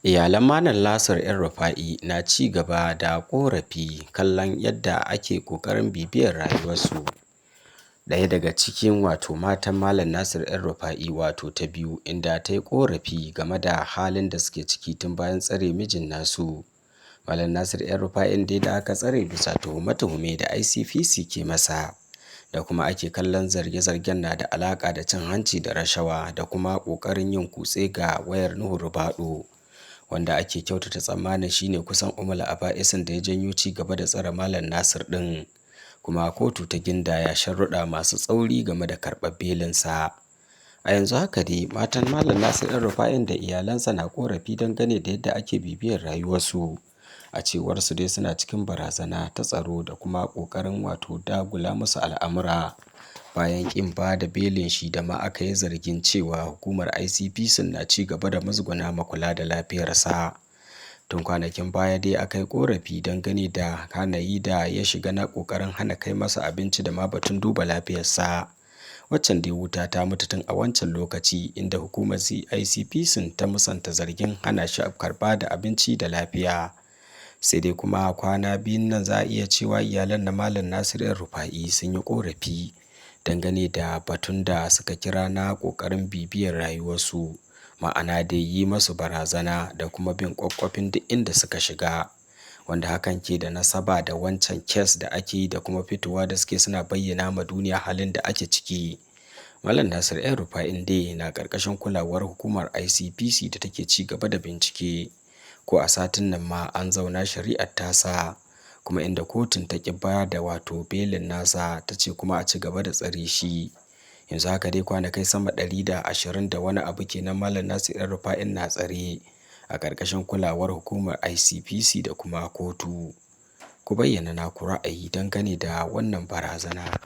Iyalan Malam Nasir El-Rufa'i na ci gaba da ƙorafi kallon yadda ake ƙoƙarin bibiyar rayuwarsu. Ɗaya daga cikin matan Malam Nasir El-Rufa'i ta biyu inda ta yi ƙorafi game da halin da suke ciki tun bayan tsare mijin nasu. Malam Nasir El-Rufa'in dai da aka tsare bisa tuhume-tuhume da ICPC ke masa da kuma ake kallon zarge-zargen na da alaƙa da cin hanci da rashawa da kuma ƙoƙarin yin kutse ga wayar Nuhu Ribadu, wanda ake kyautata tsammanin shine kusan umul aba'isin da ya janyo ci gaba da tsare Malam Nasir ɗin, kuma kotu ta gindaya sharuɗa masu tsauri game da karɓar belinsa. A yanzu haka dai matan Malam Nasir El-Rufa'in da iyalansa na ƙorafi dangane da yadda ake bibiyar rayuwarsu. A cewarsu dai suna cikin barazana ta tsaro da kuma ƙoƙarin dagula musu al'amura bayan ƙin ba da belin shi da ma aka yi zargin cewa hukumar ICPC na ci gaba da musguna ma kula da lafiyarsa. Tun kwanakin baya dai aka yi ƙorafi dangane da hanayi da ya shiga na ƙoƙarin hana kai masa abinci da ma batun duba lafiyarsa. Waccan dai wuta ta mutu tun a wancan lokaci inda hukumar ICPC ta musanta zargin hana shi karɓa da abinci da lafiya. Sai dai kuma kwana biyun nan za a iya cewa iyalan na Malam Nasir El-Rufa'i sun yi ƙorafi dangane da batun da suka kira na ƙoƙarin bibiyar rayuwarsu, ma'ana dai yi masu barazana da kuma bin ƙwaƙƙwafin duk inda suka shiga, wanda hakan ke da nasaba da wancan kes da ake yi da kuma fitowa da suke suna bayyana ma duniya halin da ake ciki. Malam Nasir El-Rufa'in dai na ƙarƙashin kulawar hukumar ICPC da take ci gaba da bincike. Ko a satin nan ma an zauna shari'ar tasa, kuma inda kotun ta ƙi ba da belin nasa ta ce kuma a ci gaba da tsare shi. Yanzu haka dai kwanakai sama 120 da wani abu kenan Malam Nasir El-Rufa'in na tsare a ƙarƙashin kulawar hukumar ICPC da kuma kotu. Ku bayyana naku ra'ayi dangane da wannan barazana.